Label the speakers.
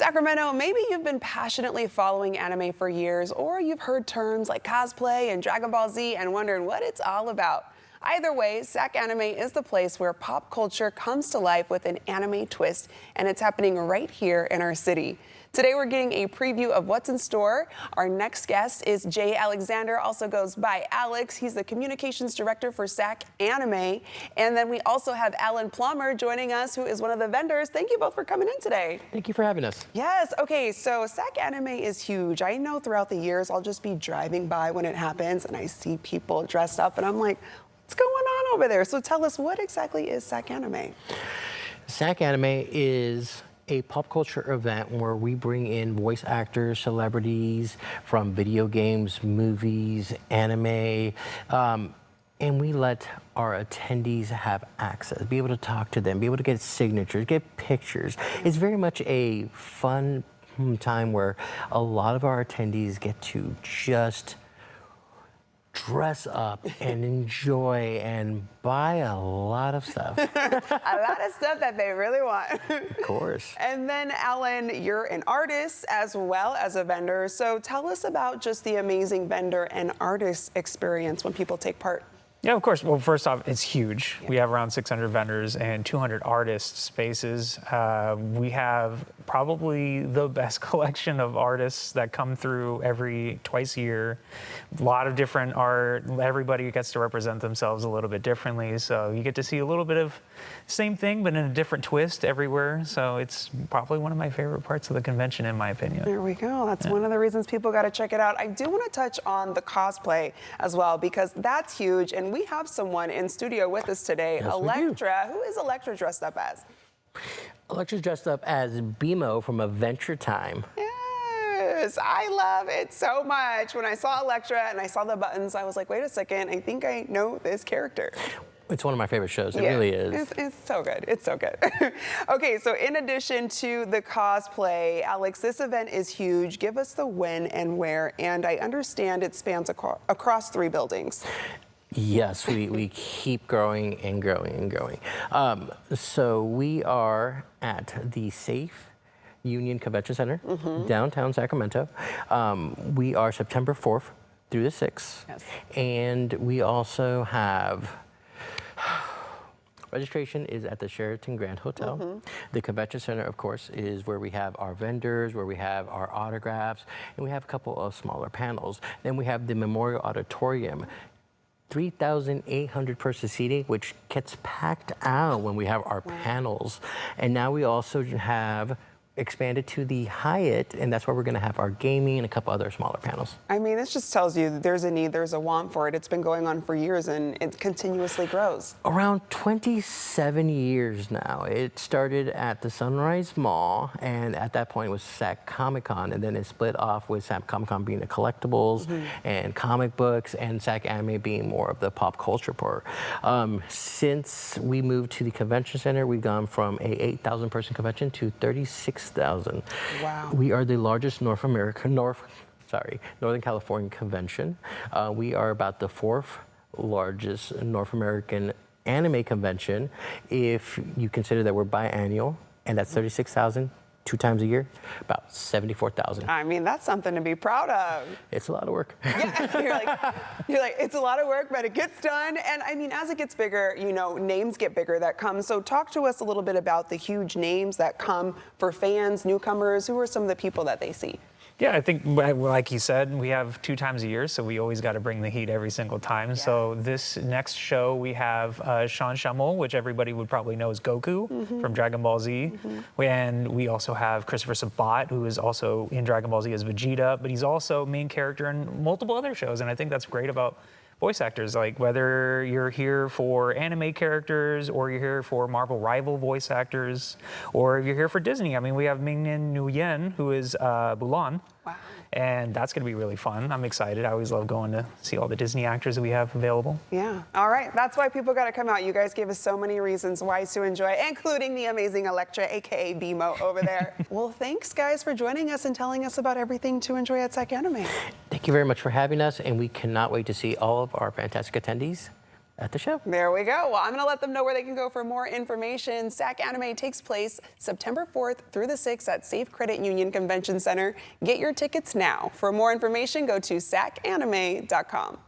Speaker 1: Sacramento, maybe you've been passionately following anime for years, or you've heard terms like cosplay and Dragon Ball Z and wondering what it's all about. Either way, SacAnime is the place where pop culture comes to life with an anime twist, and it's happening right here in our city. Today, we're getting a preview of what's in store. Our next guest is Jay Alexander, also goes by Alex. He's the communications director for SacAnime. And then we also have Alan Plummer joining us, who is one of the vendors. Thank you both for coming in today.
Speaker 2: Thank you for having us.
Speaker 1: Yes, okay, so SacAnime is huge. I know throughout the years, I'll just be driving by when it happens and I see people dressed up and I'm like, what's going on over there? So tell us, what exactly is SacAnime?
Speaker 2: SacAnime is a pop culture event where we bring in voice actors, celebrities from video games, movies, anime, and we let our attendees have access, be able to talk to them, be able to get signatures, get pictures. It's very much a fun time where a lot of our attendees get to just dress up and enjoy and buy a lot of stuff.
Speaker 1: A lot of stuff that they really want.
Speaker 2: Of course.
Speaker 1: And then, Alan, you're an artist as well as a vendor. So tell us about just the amazing vendor and artist experience when people take part.
Speaker 3: Yeah, of course. Well, first off, it's huge. Yeah. We have around 600 vendors and 200 artist spaces. We have probably the best collection of artists that come through twice a year. A lot of different art. Everybody gets to represent themselves a little bit differently. So you get to see a little bit of same thing, but in a different twist everywhere. So it's probably one of my favorite parts of the convention, in my opinion.
Speaker 1: There we go. That's one of the reasons people got to check it out. I do want to touch on the cosplay as well, because that's huge. And we have someone in studio with us today,
Speaker 2: yes,
Speaker 1: Electra. Who is Electra dressed up as?
Speaker 2: Electra's dressed up as BMO from Adventure Time.
Speaker 1: Yes, I love it so much. When I saw Electra and I saw the buttons, I was like, wait a second, I think I know this character.
Speaker 2: It's one of my favorite shows. It really is.
Speaker 1: It's so good. It's so good. Okay, so in addition to the cosplay, Alex, this event is huge. Give us the when and where. And I understand it spans across 3 buildings.
Speaker 2: Yes, we keep growing and growing and growing. So we are at the Safe Union Convention Center, downtown Sacramento. We are September 4th through the 6th.
Speaker 1: Yes.
Speaker 2: And we also have registration is at the Sheraton Grand Hotel. The convention center, of course, is where we have our vendors, where we have our autographs, and we have a couple of smaller panels. Then we have the Memorial Auditorium, 3,800 person seating, which gets packed out when we have our panels. And now we also have expanded to the Hyatt, and that's where we're going to have our gaming and a couple other smaller panels.
Speaker 1: I mean, this just tells you that there's a need, there's a want for it. It's been going on for years, and it continuously grows.
Speaker 2: Around 27 years now. It started at the Sunrise Mall, and at that point it was Sac Comic Con, and then it split off with Sac Comic Con being the collectibles and comic books, and SacAnime being more of the pop culture part. Since we moved to the convention center, we've gone from a 8,000 person convention to 36,000.
Speaker 1: Wow.
Speaker 2: We are the largest Northern California convention. We are about the 4th largest North American anime convention if you consider that we're biannual, and that's 36,000. 2 times a year, about 74,000.
Speaker 1: I mean, that's something to be proud of.
Speaker 2: It's a lot of work.
Speaker 1: Yeah, you're like, it's a lot of work, but it gets done. And I mean, as it gets bigger, you know, names get bigger that come. So talk to us a little bit about the huge names that come for fans, newcomers. Who are some of the people that they see?
Speaker 3: Yeah, I think, like you said, we have 2 times a year, so we always got to bring the heat every single time. Yeah. So this next show, we have Sean Schemmel, which everybody would probably know as Goku from Dragon Ball Z. And we also have Christopher Sabat, who is also in Dragon Ball Z as Vegeta, but he's also main character in multiple other shows. And I think that's great about voice actors, like whether you're here for anime characters or you're here for Marvel rival voice actors, or you're here for Disney. I mean, we have Ming-Nin Nguyen, who is Mulan. Wow. And that's going to be really fun. I'm excited. I always love going to see all the Disney actors that we have available.
Speaker 1: Yeah. All right. That's why people got to come out. You guys gave us so many reasons why to enjoy, including the amazing Electra, a.k.a. BMO over there. Well, thanks, guys, for joining us and telling us about everything to enjoy at SacAnime.
Speaker 2: Thank you very much for having us, and we cannot wait to see all of our fantastic attendees at the show.
Speaker 1: There we go. Well, I'm going to let them know where they can go for more information. SacAnime takes place September 4th through the 6th at Safe Credit Union Convention Center. Get your tickets now. For more information, go to sacanime.com.